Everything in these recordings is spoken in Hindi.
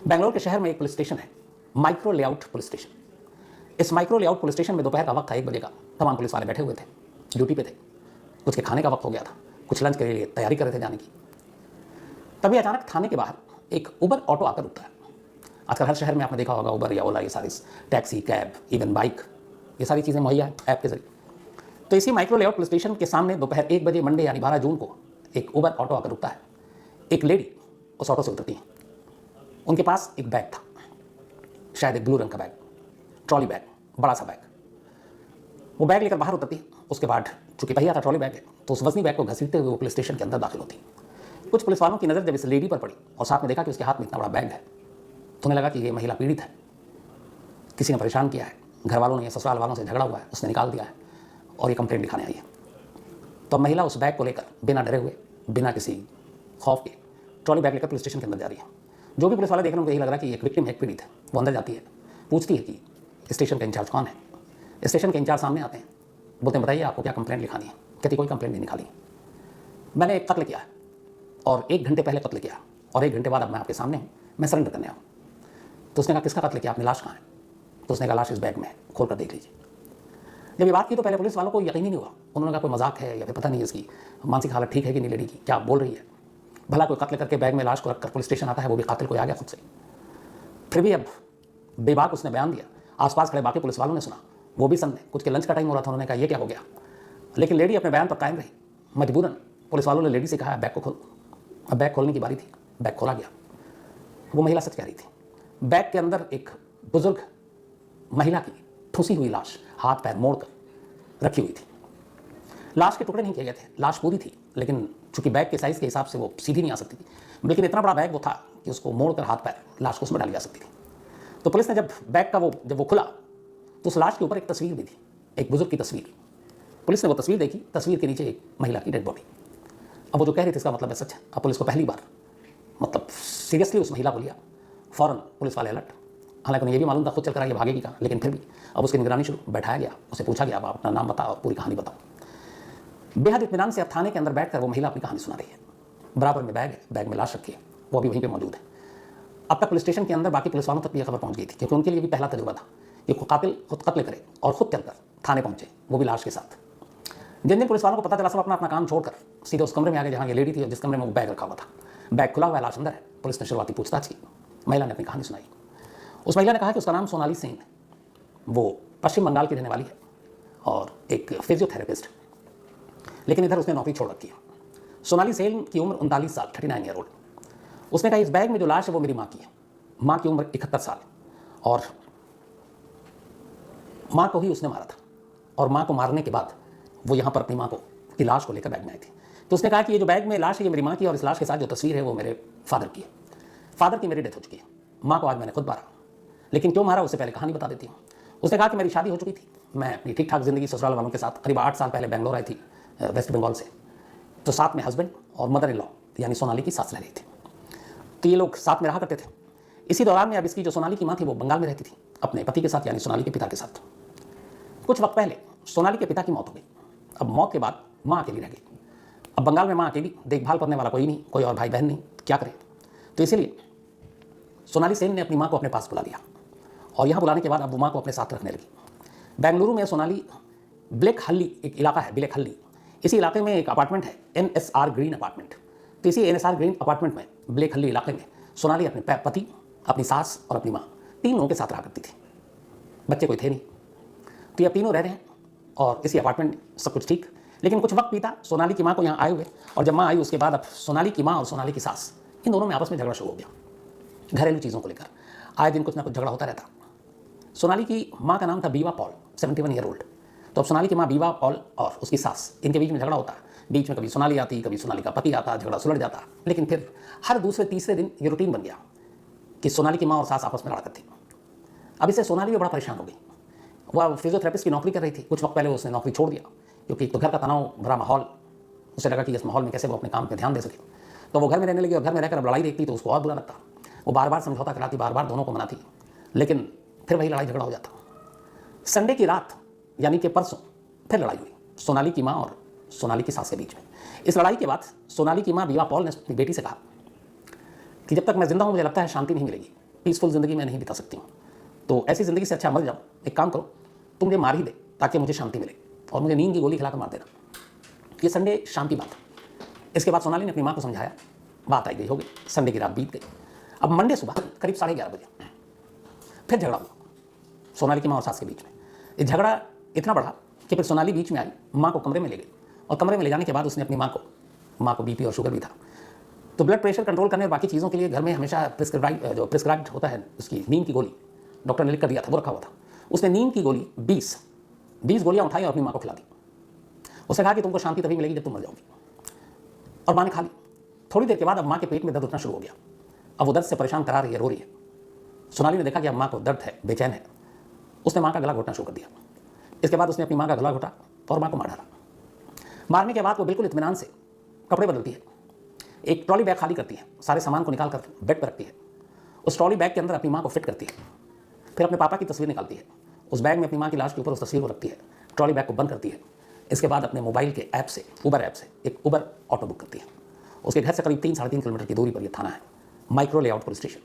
बेंगलोर के शहर में एक पुलिस स्टेशन है, माइक्रो लेआउट पुलिस स्टेशन। इस माइक्रो लेआउट पुलिस स्टेशन में दोपहर का वक्त था, 1 बजे का। तमाम पुलिस वाले बैठे हुए थे, ड्यूटी पे थे। कुछ के खाने का वक्त हो गया था, कुछ लंच के लिए तैयारी कर रहे थे जाने की। तभी अचानक थाने के बाहर एक उबर ऑटो आकर रुकता है। आजकल हर शहर में आपने देखा होगा उबर या ओला, ये सारी टैक्सी, कैब, इवन बाइक, ये सारी चीज़ें मुहैया है ऐप के जरिए। तो इसी माइक्रो लेआउट पुलिस स्टेशन के सामने दोपहर 1 बजे मंडे यानी 12 जून को एक उबर ऑटो आकर रुकता है। एक लेडी उस ऑटो से उतरती है। उनके पास एक बैग था, शायद एक ब्लू रंग का बैग, ट्रॉली बैग, बड़ा सा बैग। वो बैग लेकर बाहर उतरती है। उसके बाद चूंकि पहिया था, ट्रॉली बैग है, तो उस वजनी बैग को घसीटते हुए वो पुलिस स्टेशन के अंदर दाखिल होती है। कुछ पुलिस वालों की नज़र जब इस लेडी पर पड़ी और साथ में देखा कि उसके हाथ में इतना बड़ा बैग है, तो उन्हें लगा कि ये महिला पीड़ित है, किसी ने परेशान किया है, घर वालों ने या ससुराल वालों से झगड़ा हुआ है, उसने निकाल दिया है और ये कंप्लेंट लिखाने आई है। तो महिला उस बैग को लेकर बिना डरे हुए, बिना किसी खौफ के ट्रॉली बैग लेकर पुलिस स्टेशन के अंदर जा रही है। जो भी पुलिस वाले देख रहे हैं उनको यही लग रहा है कि एक विक्टिम है, एक पीड़ित है। वो अंदर जाती है, पूछती है कि स्टेशन का इंचार्ज कौन है। स्टेशन के इंचार्ज सामने आते हैं, बोलते हैं बताइए आपको क्या कंप्लेंट लिखानी है। कहती कोई कंप्लेंट नहीं निकाली, मैंने एक कत्ल किया है और 1 घंटे पहले कत्ल किया और 1 घंटे बाद अब मैं आपके सामने हूँ, मैं सरेंडर करने आऊँ। तो उसने कहा किसका कत्ल किया आपने, लाश कहाँ है। तो उसने कहा लाश इस बैग में है, खोल कर देख लीजिए। जब ये बात की तो पहले पुलिस वालों को यकीन ही नहीं हुआ। उन्होंने कहा कोई मजाक है या फिर पता नहीं है इसकी मानसिक हालत ठीक है कि नहीं लेडी की, क्या बोल रही है। भला कोई कत्ल करके बैग में लाश को रखकर पुलिस स्टेशन आता है, वो भी कातिल कोई आ गया खुद से। फिर भी अब बेबाक उसने बयान दिया। आसपास खड़े बाकी पुलिस वालों ने सुना, वो भी समझे। कुछ के लंच का टाइम हो रहा था, उन्होंने कहा ये क्या हो गया। लेकिन लेडी अपने बयान पर कायम रही। मजबूरन पुलिस वालों ने लेडी से कहा बैग को खोल। अब बैग खोलने की बारी थी, बैग खोला गया। वो महिला सच कह रही थी। बैग के अंदर एक बुजुर्ग महिला की ठुसी हुई लाश, हाथ पैर मोड़कर रखी हुई थी। लाश के टुकड़े नहीं किए गए थे, लाश पूरी थी, लेकिन चूंकि बैग के साइज़ के हिसाब से वो सीधी नहीं आ सकती थी। लेकिन इतना बड़ा बैग वो था कि उसको मोड़कर हाथ पैर लाश को उसमें डाली जा सकती थी। तो पुलिस ने जब बैग का जब वो खुला तो उस लाश के ऊपर एक तस्वीर भी थी, एक बुजुर्ग की तस्वीर। पुलिस ने वो तस्वीर देखी, तस्वीर के नीचे एक महिला की डेड बॉडी। अब वो जो कह रही थी इसका मतलब है सच है। अब पुलिस को पहली बार मतलब सीरियसली उस महिला को लिया। फ़ौरन पुलिस वाले अलर्ट। हालांकि उन्हें ये भी मालूम था खुद चल कर ये भागेगी कहाँ, लेकिन फिर भी अब उसकी निगरानी शुरू। बैठाया गया, उसे पूछा गया आप अपना नाम बताओ और पूरी कहानी बताओ। बेहद इत्मीनान से अब थाने के अंदर बैठकर वो महिला अपनी कहानी सुना रही है। बराबर में बैग है, बैग में लाश रखी है, वो भी वहीं पे मौजूद है। अब तक पुलिस स्टेशन के अंदर बाकी पुलिस वालों तक भी यह खबर पहुंच गई थी, क्योंकि उनके लिए भी पहला तजुर्बा था कि कातिल खुद कत्ल करे और खुद चलकर थाने पहुंचे, वो भी लाश के साथ। जिन दिन पुलिस वालों को पता चला, सब अपना अपना काम छोड़कर सीधे उस कमरे में आ गए जहाँ ये लेडी थी और जिस कमरे में वो बैग रखा हुआ था। बैग खुला हुआ है, लाश अंदर है। पुलिस ने शुरुआती पूछताछ की, महिला ने अपनी कहानी सुनाई। उस महिला ने कहा कि उसका नाम सोनाली सेन है, वो पश्चिम बंगाल की रहने वाली है और एक फिजियोथेरेपिस्ट, लेकिन इधर उसने नौकरी छोड़ रखी है। सोनाली सेन की उम्र 39 साल, 39 ईयर ओल्ड। उसने कहा इस बैग में जो लाश है वो मेरी माँ की है। माँ की उम्र 71 साल और माँ को ही उसने मारा था और माँ को मारने के बाद वो यहाँ पर अपनी माँ को की लाश को लेकर बैग में आई थी। तो उसने कहा कि ये जो बैग में लाश है ये मेरी माँ की और इस लाश के साथ जो तस्वीर है वो मेरे फादर की है। फादर की मेरी डेथ हो चुकी है, माँ को आज मैंने खुद मारा, लेकिन क्यों मारा उससे पहले कहानी बता देती हूँ। उसने कहा कि मेरी शादी हो चुकी थी, मैं अपनी ठीक ठाक ज़िंदगी ससुराल वालों के साथ करीब 8 साल पहले बेंगलोर आई थी वेस्ट बंगाल से। तो साथ में हस्बैंड और मदर इन लॉ यानी सोनाली की सास रह रही थी। तो ये लोग साथ में रहा करते थे। इसी दौरान में अब इसकी जो सोनाली की माँ थी वो बंगाल में रहती थी अपने पति के साथ यानी सोनाली के पिता के साथ। कुछ वक्त पहले सोनाली के पिता की मौत हो गई। अब मौत के बाद माँ अकेली रह गई। अब बंगाल में माँ अकेली, देखभाल करने वाला कोई नहीं, कोई और भाई बहन नहीं, क्या करे। तो इसीलिए सोनाली सेन ने अपनी माँ को अपने पास बुला लिया और यहाँ बुलाने के बाद अब वो माँ को अपने साथ रखने लगी। बेंगलुरु में सोनाली ब्लैक हल्ली एक इलाका है, ब्लैक हल्ली, इसी इलाके में एक अपार्टमेंट है NSR ग्रीन अपार्टमेंट। तो इसी NSR ग्रीन अपार्टमेंट में ब्लैक हल्ली इलाके में सोनाली अपने पति, अपनी सास और अपनी माँ, 3 लोगों के साथ रहा करती थी। बच्चे कोई थे नहीं, तो ये तीनों रह रहे हैं और इसी अपार्टमेंट में सब कुछ ठीक। लेकिन कुछ वक्त बीता सोनाली की माँ को यहाँ आए हुए और जब माँ आई उसके बाद अब सोनाली की माँ और सोनाली की सास इन दोनों में आपस में झगड़ा शुरू हो गया घरेलू चीज़ों को लेकर। आए दिन कुछ ना कुछ झगड़ा होता रहता। सोनाली की माँ का नाम था बीवा पॉल, 71 ईयर ओल्ड। तो अब सोनाली की माँ बीवा पॉल और उसकी सास, इनके बीच में झगड़ा होता। बीच में कभी सोनाली आती, कभी सोनाली का पति आता, झगड़ा सुलझ जाता। लेकिन फिर हर दूसरे तीसरे दिन ये रूटीन बन गया कि सोनाली की माँ और सास आपस में लड़ा करती। अब इससे सोनाली भी बड़ा परेशान हो गई। वह फिजियोथेरेपिस्ट की नौकरी कर रही थी। कुछ वक्त पहले उसने नौकरी छोड़ दिया क्योंकि तो घर का तनाव भरा माहौल, उसे लगा कि इस माहौल में कैसे वो अपने काम पर ध्यान दे सके। तो वो घर में रहने लगी और घर में रहकर अब लड़ाई देखती तो उसको और बुरा लगता। वो बार बार समझौता कराती, बार बार दोनों को मनाती, लेकिन फिर वही लड़ाई झगड़ा हो जाता। संडे की रात यानी कि परसों फिर लड़ाई हुई सोनाली की माँ और सोनाली की सास के बीच में। इस लड़ाई के बाद सोनाली की माँ बीवा पॉल ने अपनी बेटी से कहा कि जब तक मैं जिंदा हूँ मुझे लगता है शांति नहीं मिलेगी। पीसफुल ज़िंदगी मैं नहीं बिता सकती हूँ, तो ऐसी ज़िंदगी से अच्छा मर जाओ। एक काम करो, तुम मुझे मार ही दे ताकि मुझे शांति मिले, और मुझे नींद की गोली खिलाकर मार देना। ये संडे शाम की बात है। इसके बाद सोनाली ने अपनी माँ को समझाया, बात आई गई हो गई, संडे की रात बीत गई। अब मंडे सुबह करीब 11:30 बजे फिर झगड़ा हुआ सोनाली की माँ और सास के बीच में। ये झगड़ा इतना बढ़ा कि फिर सोनाली बीच में आई, माँ को कमरे में ले गई, और कमरे में ले जाने के बाद उसने अपनी माँ को बीपी और शुगर भी था, तो ब्लड प्रेशर कंट्रोल करने और बाकी चीज़ों के लिए घर में हमेशा प्रिस्क्राइब्ड होता है उसकी नींद की गोली, डॉक्टर ने लिख कर दिया था, वो रखा हुआ था। उसने नींद की गोली 20 गोलियाँ उठाई और अपनी माँ को खिला दी। उसने कहा कि तुमको शांति तभी मिलेगी जब तुम मर जाओगी, और माँ ने खा ली। थोड़ी देर के बाद अब माँ के पेट में दर्द उठना शुरू हो गया। अब वो दर्द से परेशान करा रही है, रो रही है। सोनाली ने देखा कि अब माँ को दर्द है, बेचैन है। उसने माँ का गला घोटना शुरू कर दिया। इसके बाद उसने अपनी माँ का गला घोटा और माँ को मार डाला। मारने के बाद वो बिल्कुल इत्मीनान से कपड़े बदलती है, एक ट्रॉली बैग खाली करती है, सारे सामान को निकाल कर बेड पर रखती है। उस ट्रॉली बैग के अंदर अपनी माँ को फिट करती है, फिर अपने पापा की तस्वीर निकालती है, उस बैग में अपनी माँ की लाश के ऊपर उस तस्वीर को रखती है, ट्रॉली बैग को बंद करती है। इसके बाद अपने मोबाइल के ऐप से, उबर ऐप से एक उबर ऑटो बुक करती है। उसके घर से करीब 3-3.5 किलोमीटर की दूरी पर यह थाना है, माइक्रो लेआउट पुलिस स्टेशन।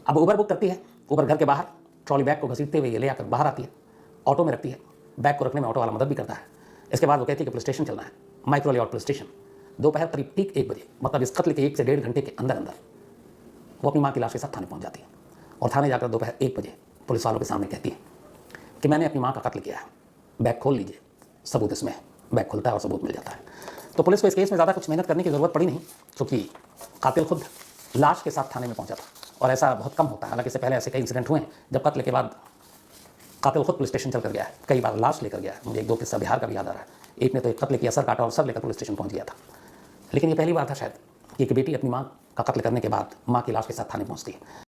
अब उबर बुक करती है, उबर घर के बाहर ट्रॉली बैग को घसीटते हुए ये ले आकर बाहर आती है, ऑटो में रखती है। बैग को रखने में ऑटो वाला मदद भी करता है। इसके बाद वो कहती है कि पुलिस स्टेशन चलना है, माइक्रो लेआउट पुलिस स्टेशन। दोपहर करीब ठीक 1 बजे, मतलब इस कत्ल के 1 से 1.5 घंटे के अंदर अंदर वो अपनी माँ की लाश के साथ थाने पहुँच जाती है, और थाने जाकर दोपहर 1 बजे पुलिस वालों के सामने कहती है कि मैंने अपनी माँ का कत्ल किया है, बैग खोल लीजिए, सबूत इसमें है। बैग खुलता है और सबूत मिल जाता है। तो पुलिस को इस केस में ज़्यादा कुछ मेहनत करने की ज़रूरत पड़ी नहीं, क्योंकि कातिल खुद लाश के साथ थाने में पहुंचा था, और ऐसा बहुत कम होता है। हालांकि इससे पहले ऐसे कई इंसिडेंट हुए हैं जब कत्ल के बाद कातिल खुद पुलिस स्टेशन चल कर गया है, कई बार लाश लेकर गया है। मुझे 1-2 किस्सा बिहार का भी याद आ रहा है। एक ने तो एक कत्ल किया, सर काटा और सर लेकर पुलिस स्टेशन पहुंच गया था। लेकिन ये पहली बार था शायद कि एक बेटी अपनी माँ का कत्ल करने के बाद माँ की लाश के साथ थाने पहुँचती है।